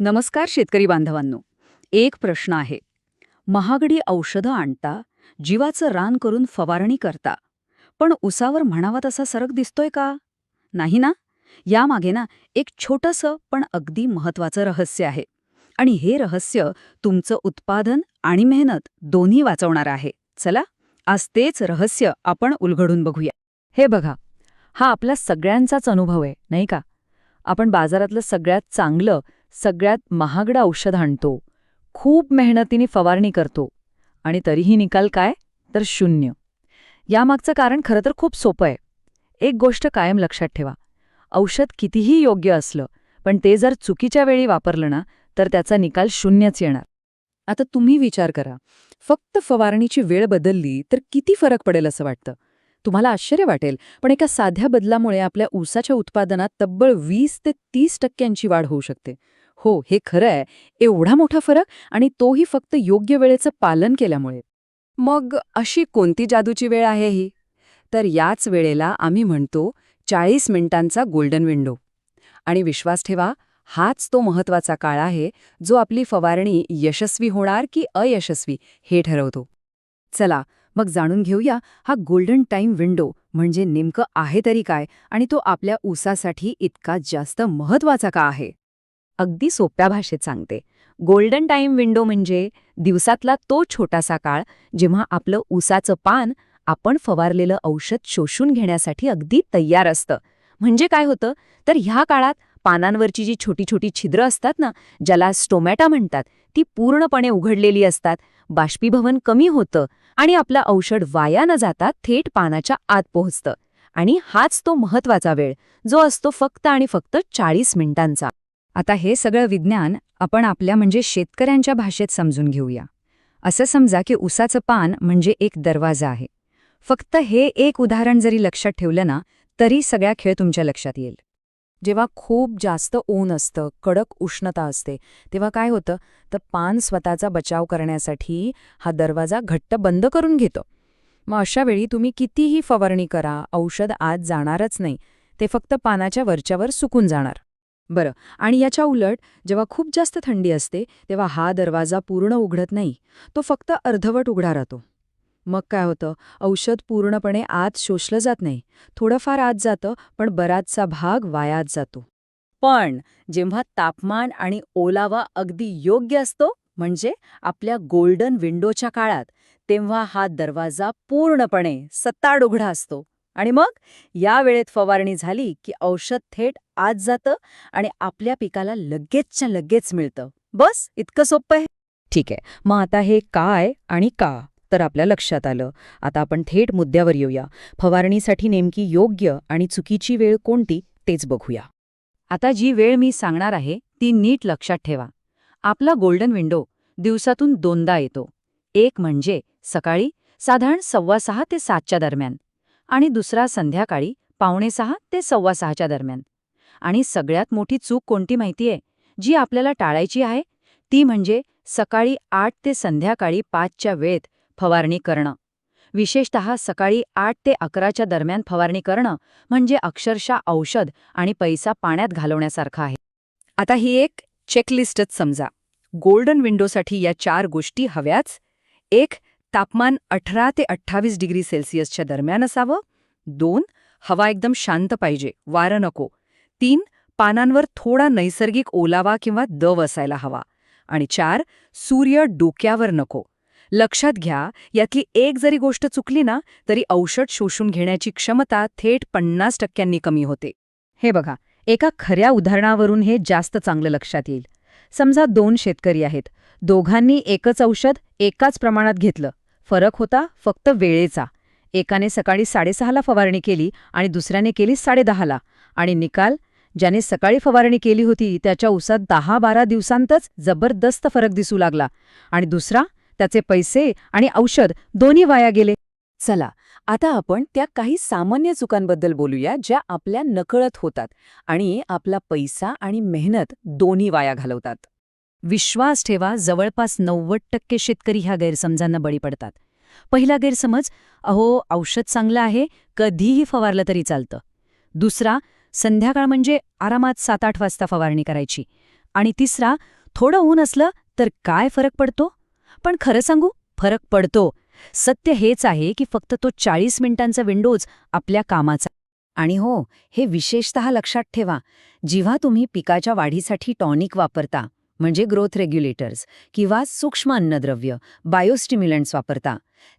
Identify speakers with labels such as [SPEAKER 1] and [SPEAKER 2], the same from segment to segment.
[SPEAKER 1] नमस्कार शेतकरी बांधवांनो. एक प्रश्न आहे. महागडी औषधं आणता, जीवाचं रान करून फवारणी करता, पण उसावर म्हणावा तसा सरक दिसतोय का? नाही ना? यामागे ना एक छोटंसं पण अगदी महत्वाचं रहस्य आहे. आणि हे रहस्य तुमचं उत्पादन आणि मेहनत दोन्ही वाचवणार आहे. चला, आज तेच रहस्य आपण उलगडून बघूया.
[SPEAKER 2] हे बघा, हा आपला सगळ्यांचाच अनुभव आहे, नाही का? आपण बाजारातलं सगळ्यात चांगलं, सगळ्यात महागडं औषध आणतो, खूप मेहनतीने फवारणी करतो, आणि तरीही निकाल काय? तर शून्य. यामागचं कारण खरं तर खूप सोपं आहे. एक गोष्ट कायम लक्षात ठेवा, औषध कितीही योग्य असलं, पण ते जर चुकीच्या वेळी वापरलं ना, तर त्याचा निकाल शून्यच येणार.
[SPEAKER 1] आता तुम्ही विचार करा, फक्त फवारणीची वेळ बदलली तर किती फरक पडेल असं वाटतं? तुम्हाला आश्चर्य वाटेल, पण एका साध्या बदलामुळे आपल्या ऊसाच्या उत्पादनात तब्बल 20 ते 30% वाढ होऊ शकते. हो, हे खरं आहे. एवढा मोठा फरक, आणि तोही फक्त योग्य वेळेचं पालन केल्यामुळे. मग अशी कोणती जादूची वेळ आहे ही? तर याच वेळेला आम्ही म्हणतो 40 मिनिटांचा गोल्डन विंडो. आणि विश्वास ठेवा, हाच तो महत्वाचा काळ आहे जो आपली फवारणी यशस्वी होणार की अयशस्वी हे ठरवतो. चला, मग जाणून घेऊया हा गोल्डन टाईम विंडो म्हणजे नेमकं आहे तरी काय, आणि तो आपल्या ऊसासाठी इतका जास्त महत्वाचा का आहे.
[SPEAKER 2] अगदी सोप्या भाषेत सांगते. गोल्डन टाईम विंडो म्हणजे दिवसातला तो छोटासा काळ जेव्हा आपलं ऊसाचं पान आपण फवारलेलं औषध शोषून घेण्यासाठी अगदी तयार असतं. म्हणजे काय होतं, तर ह्या काळात पानांवरची जी छोटी छोटी छिद्र असतात ना, ज्याला स्टोमॅटा म्हणतात, ती पूर्णपणे उघडलेली असतात, बाष्पीभवन कमी होतं आणि आपलं औषध वाया न जाता थेट पानाच्या आत पोहोचतं. आणि हाच तो महत्वाचा वेळ, जो असतो फक्त आणि फक्त 40 मिनिटांचा.
[SPEAKER 1] आता हे सगळं विज्ञान आपण आपल्या म्हणजे शेतकऱ्यांच्या भाषेत समजून घेऊया. असं समजा की ऊसाचं पान म्हणजे एक दरवाजा आहे. फक्त हे एक उदाहरण जरी लक्षात ठेवलं ना, तरी सगळा खेळ तुमच्या लक्षात येईल.
[SPEAKER 2] जेव्हा खूप जास्त ऊन असतं, कडक उष्णता असते, तेव्हा काय होतं, तर पान स्वतःचा बचाव करण्यासाठी हा दरवाजा घट्ट बंद करून घेतो. मग अशा वेळी तुम्ही कितीही फवारणी करा, औषध आत जाणारच नाही, ते फक्त पानाच्या वरच्यावर सुकून जाणार.
[SPEAKER 1] बरं, आणि याच्या उलट जेव्हा खूप जास्त थंडी असते तेव्हा हा दरवाजा पूर्ण उघडत नाही, तो फक्त अर्धवट उघडा राहतो. मग काय होतं, औषध पूर्णपणे आत शोषलं जात नाही, थोडंफार आत जातं, पण बराचसा भाग वायात जातो. पण जेव्हा तापमान आणि ओलावा अगदी योग्य असतो, म्हणजे आपल्या गोल्डन विंडोच्या काळात, तेव्हा हा दरवाजा पूर्णपणे सताड उघडा असतो. आणि मग या वेळेत फवारणी झाली की औषध थेट आत जातं आणि आपल्या पिकाला लगेचच्या लगेच मिळतं. बस इतकं सोपं आहे.
[SPEAKER 2] ठीक आहे, मग आता हे काय आणि का तर आपल्या लक्षात आलं. आता आपण थेट मुद्द्यावर येऊया. फवारणीसाठी नेमकी योग्य आणि चुकीची वेळ कोणती तेच बघूया.
[SPEAKER 1] आता जी वेळ मी सांगणार आहे ती नीट लक्षात ठेवा. आपला गोल्डन विंडो दिवसातून दोनदा येतो. एक म्हणजे सकाळी साधारण 6:15 ते 7च्या दरम्यान, आणि दुसरा संध्याकाळी 5:45 ते 6:15च्या दरम्यान. आणि सगळ्यात मोठी चूक कोणती माहितीये, जी आपल्याला टाळायची आहे, ती म्हणजे सकाळी 8 ते संध्याकाळी 5च्या वेळेत फवारणी करणं. विशेषतः सकाळी 8 ते 11च्या दरम्यान फवारणी करणं म्हणजे अक्षरशः औषध आणि पैसा पाण्यात घालवण्यासारखं आहे. आता ही एक चेकलिस्टच समजा. गोल्डन विंडोसाठी या 4 गोष्टी हव्याच. 1. तापमान 18 ते 28 डिग्री सेल्सिअसच्या दरम्यान असावं. 2. हवा एकदम शांत पाहिजे, वारं नको. 3. पानांवर थोडा नैसर्गिक ओलावा किंवा दव असायला हवा. आणि 4. सूर्य डोक्यावर नको. लक्षात घ्या, यातली एक जरी गोष्ट चुकली ना, तरी औषध शोषून घेण्याची क्षमता थेट 50% कमी होते. हे बघा, एका खऱ्या उदाहरणावरून हे जास्त चांगलं लक्षात येईल. समजा 2 शेतकरी आहेत. दोघांनी एकच औषध एकाच प्रमाणात घेतलं. फरक होता फक्त वेळेचा. एकाने सकाळी 6:30ला फवारणी केली आणि दुसऱ्याने केली 10:30ला. आणि निकाल, ज्याने सकाळी फवारणी केली होती त्याच्या ऊसात 10-12 दिवसांतच जबरदस्त फरक दिसू लागला. आणि दुसरा, त्याचे पैसे आणि औषध दोन्ही वाया गेले. चला, आता आपण त्या काही सामान्य चुकांबद्दल बोलूया ज्या आपल्या नकळत होतात आणि आपला पैसा आणि मेहनत दोन्ही वाया घालवतात. विश्वास ठेवा, जवळपास 90% शेतकरी ह्या गैरसमजांना बळी पडतात. पहिला गैरसमज, अहो औषध चांगलं आहे, कधीही फवारलं तरी चालतं. दुसरा, संध्याकाळ म्हणजे आरामात 7-8 वाजता फवारणी करायची.
[SPEAKER 2] आणि तिसरा, थोडं ऊन असलं तर काय फरक पडतो? पण खरं सांगू, फरक पडतो. सत्य हेच आहे की फक्त तो 40 मिनिटांचा विंडोज आपल्या कामाचा.
[SPEAKER 1] आणि हो, हे विशेषतः लक्षात ठेवा, जेव्हा तुम्ही पिकाच्या वाढीसाठी टॉनिक वापरता, म्हणजे ग्रोथ रेग्युलेटर्स किंवा सूक्ष्म अन्नद्रव्य, बायोस्टिम्युलंट्स वापरता,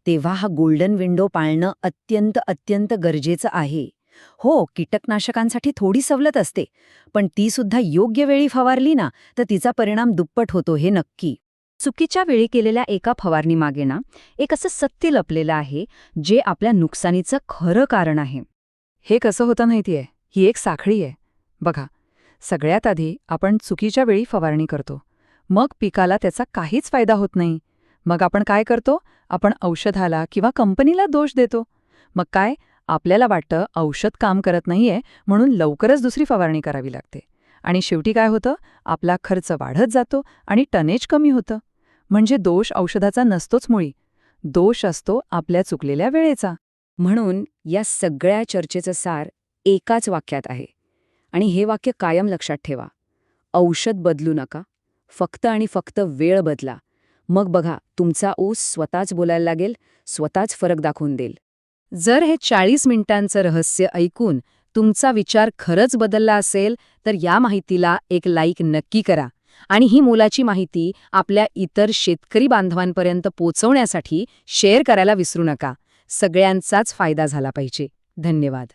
[SPEAKER 1] तेव्हा हा गोल्डन विंडो पाळणं अत्यंत अत्यंत गरजेचं आहे. हो, कीटकनाशकांसाठी थोडी सवलत असते, पण ती सुद्धा योग्य वेळी फवारली ना, तर तिचा परिणाम दुप्पट होतो, हे नक्की.
[SPEAKER 2] चुकीच्या वेळी केलेल्या एका फवारणीमागे ना एक असं सत्य लपलेलं आहे जे आपल्या नुकसानीचं खरं कारण आहे.
[SPEAKER 3] हे कसं होतं माहितीये, ही एक साखळी आहे. बघा, सगळ्यात आधी आपण चुकीच्या वेळी फवारणी करतो. मग पिकाला त्याचा काहीच फायदा होत नाही. मग आपण काय करतो? आपण औषधाला किंवा कंपनीला दोष देतो. मग काय, आपल्याला वाटतं औषध काम करत नाहीये म्हणून लवकरच दुसरी फवारणी करावी लागते. आणि शेवटी काय होतं? आपला खर्च वाढत जातो आणि टनेज कमी होतं. म्हणजे दोष औषधाचा नसतोच मुळी. दोष असतो आपल्या चुकलेल्या वेळेचा.
[SPEAKER 2] म्हणून या सगळ्या चर्चेचं सार एकाच वाक्यात आहे. आणि हे वाक्य कायम लक्षात ठेवा. औषध बदलू नका, फक्त आणि फक्त वेळ बदला. मग बघा, तुमचा ऊस स्वतःच बोलायला लागेल, स्वतःच फरक दाखवून देईल. जर हे 40 मिनिटांचं रहस्य ऐकून तुमचा विचार खरंच बदलला असेल तर या माहितीला एक लाईक नक्की करा. आणि ही मोलाची माहिती आपल्या इतर शेतकरी बांधवांपर्यंत पोचवण्यासाठी शेअर करायला विसरू नका. सगळ्यांचाच फायदा झाला पाहिजे. धन्यवाद.